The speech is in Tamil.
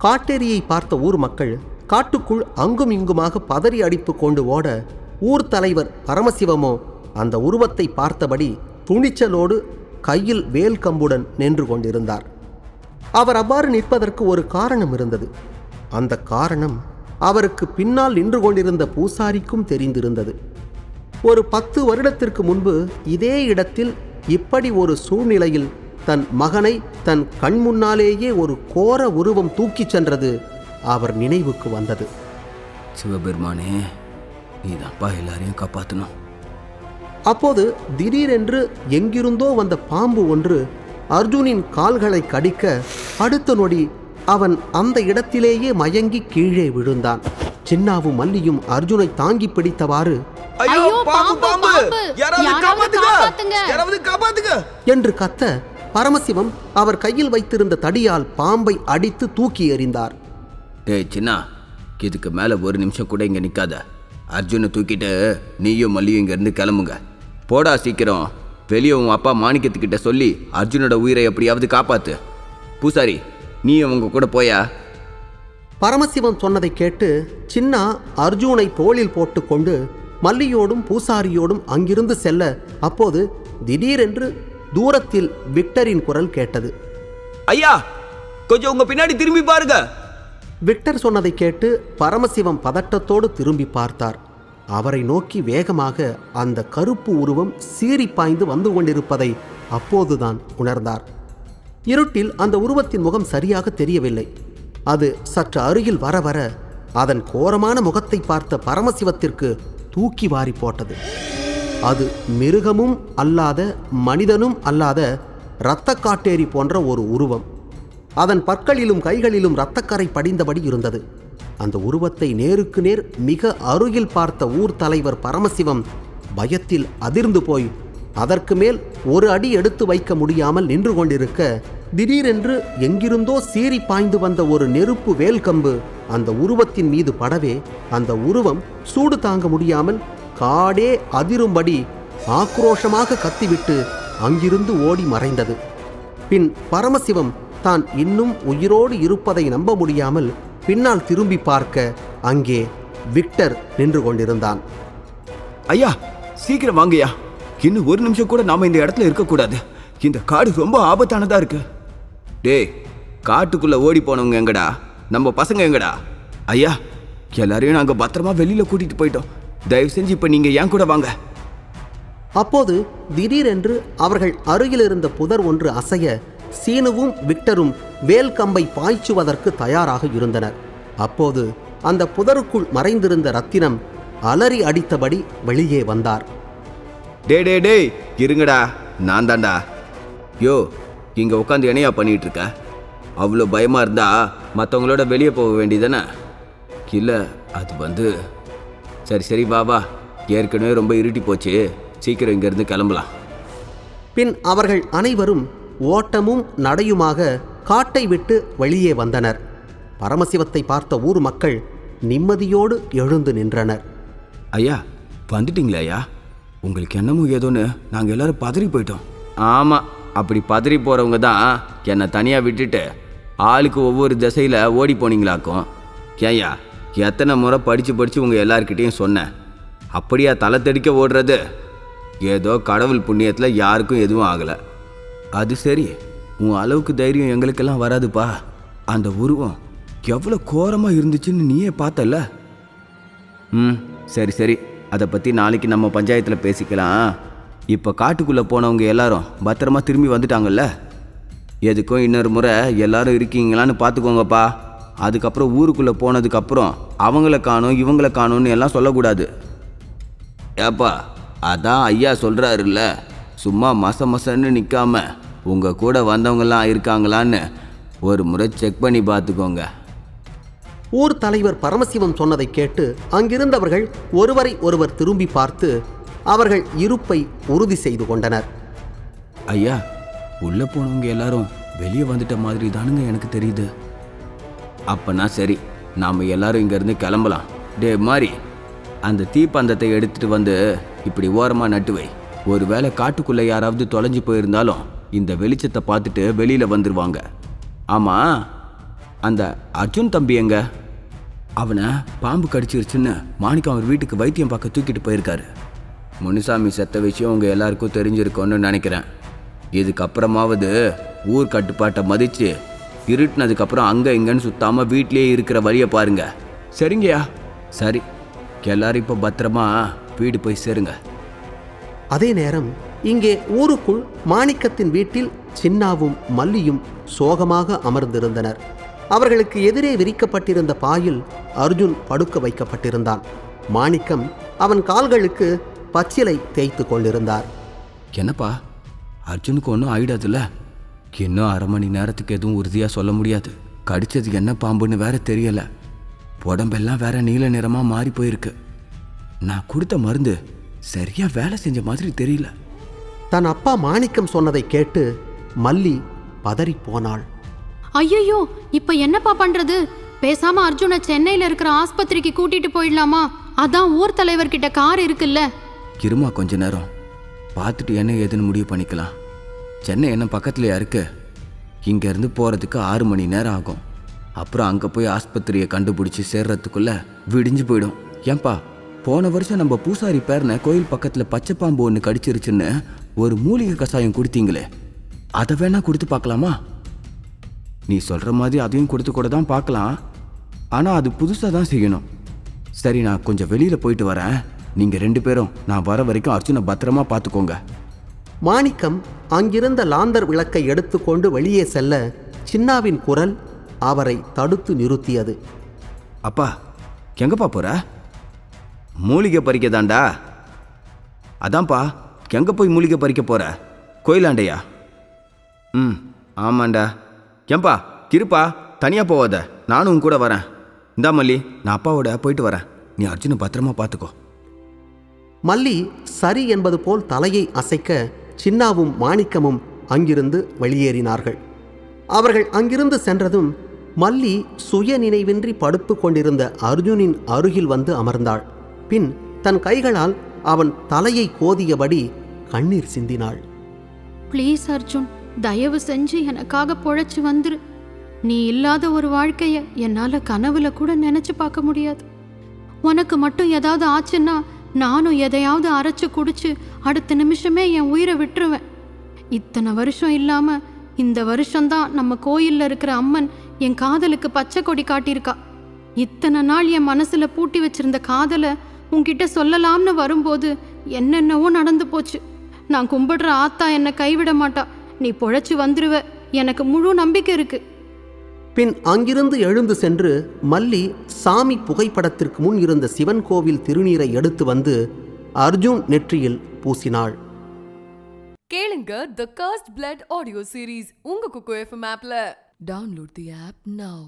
காட்டேரியை பார்த்த ஊர் மக்கள் காட்டுக்குள் அங்கும் இங்குமாக பதறி அடிப்பு கொண்டு ஓட, ஊர் தலைவர் பரமசிவமோ அந்த உருவத்தை பார்த்தபடி துணிச்சலோடு கையில் வேல் கம்புடன் நின்று கொண்டிருந்தார். அவர் அவ்வாறு நிற்பதற்கு ஒரு காரணம் இருந்தது. அந்த காரணம் அவருக்கு பின்னால் நின்று கொண்டிருந்த பூசாரிக்கும் தெரிந்திருந்தது. ஒரு 10 வருடத்திற்கு முன்பு இதே இடத்தில் இப்படி ஒரு சூழ்நிலையில் தன் மகனை தன் கண் முன்னாலேயே ஒரு கோர உருவம் தூக்கிச் சென்றது அவர் நினைவுக்கு வந்தது. சிவபெருமானே, நீதான்ப்பா எல்லாரையும் காப்பாற்றணும். அப்போது திடீரென்று எங்கிருந்தோ வந்த பாம்பு ஒன்று அர்ஜுனின் கால்களை கடிக்க அடுத்த நொடி அவன் அந்த இடத்திலேயே மயங்கி கீழே விழுந்தான். சின்னாவும் மல்லியும் அர்ஜுனை தாங்கி பிடித்தவாறு என்று கத்த, பரமசிவம் அவர் கையில் வைத்திருந்த தடியால் பாம்பை அடித்து தூக்கி எறிந்தார். டேய் சின்னா, இதுக்கு மேலே ஒரு நிமிஷம் கூட இங்கே நிற்காத. அர்ஜுனை தூக்கிட்டு நீயும் மல்லியும் இங்கேருந்து கிளம்புங்க. போடா சீக்கிரம். வெளியே உன் அப்பா மாணிக்கத்துக்கிட்ட சொல்லி அர்ஜுனோட உயிரை எப்படியாவது காப்பாத்து. பூசாரி, நீ அவங்க கூட போயா? பரமசிவம் சொன்னதை கேட்டு சின்னா அர்ஜுனை தோளில் போட்டுக்கொண்டு மல்லியோடும் பூசாரியோடும் அங்கிருந்து செல்ல, அப்போது திடீரென்று தூரத்தில் விக்டரின் குரல் கேட்டது. ஐயா, கொஞ்சம் உங்க பின்னாடி திரும்பி பாருங்க. விக்டர் சொன்னதை கேட்டு பரமசிவம் பதட்டத்தோடு திரும்பி பார்த்தார். அவரை நோக்கி வேகமாக அந்த கருப்பு உருவம் சீறி பாய்ந்து வந்து கொண்டிருப்பதை அப்போதுதான் உணர்ந்தார். இருட்டில் அந்த உருவத்தின் முகம் சரியாக தெரியவில்லை. அது சற்று அருகில் வர வர அதன் கோரமான முகத்தை பார்த்த பரமசிவத்திற்கு தூக்கி வாரி போட்டது. அது மிருகமும் அல்லாத மனிதனும் அல்லாத இரத்த காட்டேரி போன்ற ஒரு உருவம். அதன் பற்களிலும் கைகளிலும் இரத்தக்கரை படிந்தபடி இருந்தது. அந்த உருவத்தை நேருக்கு நேர் மிக அருகில் பார்த்த ஊர் தலைவர் பரமசிவம் பயத்தில் அதிர்ந்து போய் அதற்கு மேல் ஒரு அடி எடுத்து வைக்க முடியாமல் நின்று கொண்டிருக்க, திடீரென்று எங்கிருந்தோ சீறி பாய்ந்து வந்த ஒரு நெருப்பு வேல்கம்பு அந்த உருவத்தின் மீது படவே அந்த உருவம் சூடு தாங்க முடியாமல் காடே அதிரும்படி ஆக்ரோஷமாக கத்திவிட்டு அங்கிருந்து ஓடி மறைந்தது. பின் பரமசிவம் தான் இன்னும் உயிரோடு இருப்பதை நம்ப முடியாமல் பின்னால் திரும்பி பார்க்க அங்கே விக்டர் நின்று கொண்டிருந்தான். ஐயா, சீக்கிரம் வாங்கய்யா. இன்னும் ஒரு நிமிஷம் கூட நாம இந்த இடத்துல இருக்கக்கூடாது. இந்த காடு ரொம்ப ஆபத்தானதா இருக்கு. டேய், காட்டுக்குள்ள ஓடி போனவங்க எங்கடா? நம்ம பசங்க எங்கடா? ஐயா, எல்லாரையும் நாங்க பத்திரமா வெளியில கூட்டிட்டு போயிட்டோம். தயவு செஞ்சு இப்ப நீங்க என் கூட வாங்க. அப்போது திடீரென்று அவர்கள் அருகில் இருந்த புதர் ஒன்று அசைய, சீனுவும் விக்டரும் வேல் கம்பை பாய்ச்சுவதற்கு தயாராக இருந்தனர். அப்போது அந்த புதருக்குள் மறைந்திருந்த ரத்தினம் அலறி அடித்தபடி வெளியே வந்தார். டே டே டேய், இருங்கடா, நான் தாண்டா. யோ, இங்க உட்காந்து என்னையா பண்ணிட்டு இருக்க? அவ்வளோ பயமா இருந்தா மற்றவங்களோட வெளியே போக வேண்டியதானே? இல்லை, அது சரி சரி வா வா, ஏற்கனவே ரொம்ப இருட்டி போச்சு, சீக்கிரம் இங்கேருந்து கிளம்பலாம். பின் அவர்கள் அனைவரும் ஓட்டமும் நடையுமாக காட்டை விட்டு வெளியே வந்தனர். பரமசிவத்தை பார்த்த ஊர் மக்கள் நிம்மதியோடு எழுந்து நின்றனர். ஐயா, வந்துட்டீங்களா ஐயா? உங்களுக்கு என்னமோ ஏதோன்னு நாங்கள் எல்லாரும் பதறி போயிட்டோம். ஆமாம், அப்படி பதறி போகிறவங்க தான் என்னை தனியாக விட்டுட்டு ஆளுக்கு ஒவ்வொரு திசையில் ஓடி போனீங்களாக்கும். ஏய்யா, எத்தனை முறை படித்து உங்கள் எல்லார்கிட்டையும் சொன்னேன். அப்படியா தலை தெடிக்க ஓடுறது? ஏதோ கடவுள் புண்ணியத்தில் யாருக்கும் எதுவும் ஆகலை. அது சரி, உன் அளவுக்கு தைரியம் எங்களுக்கெல்லாம் வராதுப்பா. அந்த உருவம் எவ்வளோ கோரமாக இருந்துச்சுன்னு நீயே பார்த்தல. சரி சரி, அதை பற்றி நாளைக்கு நம்ம பஞ்சாயத்தில் பேசிக்கலாம். இப்போ காட்டுக்குள்ளே போனவங்க எல்லாரும் பத்திரமா திரும்பி வந்துட்டாங்கல்ல? எதுக்கும் இன்னொரு முறை எல்லாரும் இருக்கீங்களான்னு பார்த்துக்கோங்கப்பா. அதுக்கப்புறம் ஊருக்குள்ளே போனதுக்கப்புறம் அவங்கள காணோம் இவங்கள காணோன்னு எல்லாம் சொல்லக்கூடாது. ஏப்பா, அதான் ஐயா சொல்கிறாருல்ல, சும்மா மசன்னு நிற்காம உங்கள் கூட வந்தவங்களாம் இருக்காங்களான்னு ஒரு முறை செக் பண்ணி பார்த்துக்கோங்க. ஊர் தலைவர் பரமசிவம் சொன்னதை கேட்டு அங்கிருந்தவர்கள் ஒருவரை ஒருவர் திரும்பி பார்த்து அவர்கள் இருப்பை உறுதி செய்து கொண்டனர். ஐயா, உள்ளே போனவங்க எல்லாரும் வெளியே வந்துட்ட மாதிரி தானுங்க எனக்கு தெரியுது. அப்பனா சரி, நாம் எல்லாரும் இங்கேருந்து கிளம்பலாம். டே மாதிரி, அந்த தீப்பந்தத்தை எடுத்துகிட்டு வந்து இப்படி ஓரமாக நட்டு வை. ஒரு வேளை காட்டுக்குள்ளே யாராவது தொலைஞ்சி போயிருந்தாலும் இந்த வெளிச்சத்தை பார்த்துட்டு வெளியில் வந்துடுவாங்க. ஆமாம், அந்த அர்ஜுன் தம்பி எங்க? அவனை பாம்பு கடிச்சிருச்சுன்னு மாணிக்கம் அவர் வீட்டுக்கு வைத்தியம் பார்க்க தூக்கிட்டு போயிருக்காரு. முனுசாமி செத்த விஷயம் உங்கள் எல்லாருக்கும் தெரிஞ்சிருக்கோன்னு நினைக்கிறேன். இதுக்கப்புறமாவது ஊர் கட்டுப்பாட்டை மதித்து இருட்டினதுக்கப்புறம் அங்கே இங்கன்னு சுத்தாமல் வீட்லேயே இருக்கிற வழியை பாருங்க. சரிங்கய்யா. சரி, எல்லாரும் இப்போ பத்திரமா வீடு போய் சேருங்க. அதே நேரம் இங்கே ஊருக்குள் மாணிக்கத்தின் வீட்டில் சின்னாவும் மல்லியும் சோகமாக அமர்ந்திருந்தனர். அவர்களுக்கு எதிரே விரிக்கப்பட்டிருந்த பாயில் அர்ஜுன் படுக்க வைக்கப்பட்டிருந்தான். மாணிக்கம் அவன் கால்களுக்கு பச்சிலை தேய்த்து கொண்டிருந்தார். என்னப்பா, அர்ஜுனுக்கு ஒன்றும் ஆயிடாதுல்ல? இன்னும் அரை மணி நேரத்துக்கு எதுவும் உறுதியாக சொல்ல முடியாது. கடிச்சது என்ன பாம்புன்னு வேற தெரியல. உடம்பெல்லாம் வேற நீல நிறமாக மாறி போயிருக்கு. நான் கொடுத்த மருந்து சரியா வேலை செஞ்ச மாதிரி தெரியல. தன் அப்பா மாணிக்கம் சொன்னதை கேட்டு மல்லி பதறி போனாள். ஐயோ, இப்ப என்னப்பா பண்றது? பேசாம அர்ஜுனை சென்னையில இருக்கிற ஆஸ்பத்திரிக்கு கூட்டிட்டு போயிடலாமா? அதான் ஊர் தலைவர்கிட்ட கார் இருக்குல்ல. இருமா கொஞ்ச நேரம், பார்த்துட்டு என்ன ஏதுன்னு முடிவு பண்ணிக்கலாம். சென்னை என்ன பக்கத்துலையா இருக்கு? இங்கேருந்து போகிறதுக்கு 6 மணி நேரம் ஆகும். அப்புறம் அங்கே போய் ஆஸ்பத்திரியை கண்டுபிடிச்சி சேர்றதுக்குள்ள விடிஞ்சு போயிடும். ஏன்பா, போன வருஷம் நம்ம பூசாரி பேர்ன கோயில் பக்கத்தில் பச்சை பாம்பு ஒன்று கடிச்சிருச்சுன்னு ஒரு மூலிகை கஷாயம் கொடுத்தீங்களே, அதை வேணா கொடுத்து பார்க்கலாமா? நீ சொல்கிற மாதிரி அதையும் கொடுத்து கூட தான் பார்க்கலாம். ஆனால் அது புதுசாக தான் செய்யணும். சரி, நான் கொஞ்சம் வெளியில் போயிட்டு வரேன். நீங்கள் 2 பேரும் நான் வர வரைக்கும் அர்ஜுனை பத்திரமா பார்த்துக்கோங்க. மாணிக்கம் அங்கிருந்த லாந்தர் விளக்கை எடுத்துக்கொண்டு வெளியே செல்ல சின்னாவின் குரல் அவரை தடுத்து நிறுத்தியது. அப்பா, எங்கப்பா போற? மூலிகை பறிக்க தாண்டா. அதான்ப்பா, எங்கே போய் மூலிகை பறிக்க போற? கோயிலாண்டையா? ஆமாண்டா. ஏன்பா, இருப்பா, தனியாக போவாத, நானும் கூட வரேன். இந்தா மல்லி, நான் அப்பாவோட போயிட்டு வரேன். நீ அர்ஜுனை பத்திரமா பார்த்துக்கோ. மல்லி சரி என்பது போல் தலையை அசைக்க சின்னாவும் மாணிக்கமும் அங்கிருந்து வெளியேறினார்கள். அவர்கள் அங்கிருந்து சென்றதும் மல்லி சுய நினைவின்றி படுத்து கொண்டிருந்த அர்ஜுனின் அருகில் வந்து அமர்ந்தாள். பின் தன் கைகளால் அவன் தலையை கோதியபடி கண்ணீர் சிந்தினாள். ப்ளீஸ் அர்ஜுன், தயவு செஞ்சு எனக்காக பொழைச்சு வந்துரு. நீ இல்லாத ஒரு வாழ்க்கைய என்னால கனவுல கூட நினைச்சு பார்க்க முடியாது. உனக்கு மட்டும் ஏதாவது ஆச்சுன்னா நானும் எதையாவது அரைச்சு குடிச்சு அடுத்த நிமிஷமே என் உயிரை விட்டுருவேன். இத்தனை வருஷம் இல்லாம இந்த வருஷம்தான் நம்ம கோயில்ல இருக்கிற அம்மன் என் காதலுக்கு பச்சை கொடி காட்டியிருக்கா. இத்தனை நாள் என் மனசுல பூட்டி வச்சிருந்த காதலை உன்கிட்ட சொல்லலாம்னு வரும்போது என்னென்னவோ நடந்து போச்சு. நான் கும்பிடுற ஆத்தா என்னை கைவிட மாட்டா. நீ பொழைச்சு வந்துருவ, எனக்கு முழு நம்பிக்கை இருக்கு. பின் அங்கிருந்து எழுந்து சென்று மல்லி சாமி புகைப்படத்திற்கு முன் இருந்த சிவன் கோவில் திருநீரை எடுத்து வந்து அர்ஜுன் நெற்றியில் பூசினாள். கேளுங்க தி கர்ஸ்ட் பிளட் ஆடியோ சீரீஸ் உங்க குக்கு எஃப்எம் ஆப்ல. டவுன்லோட் தி ஆப் நவ.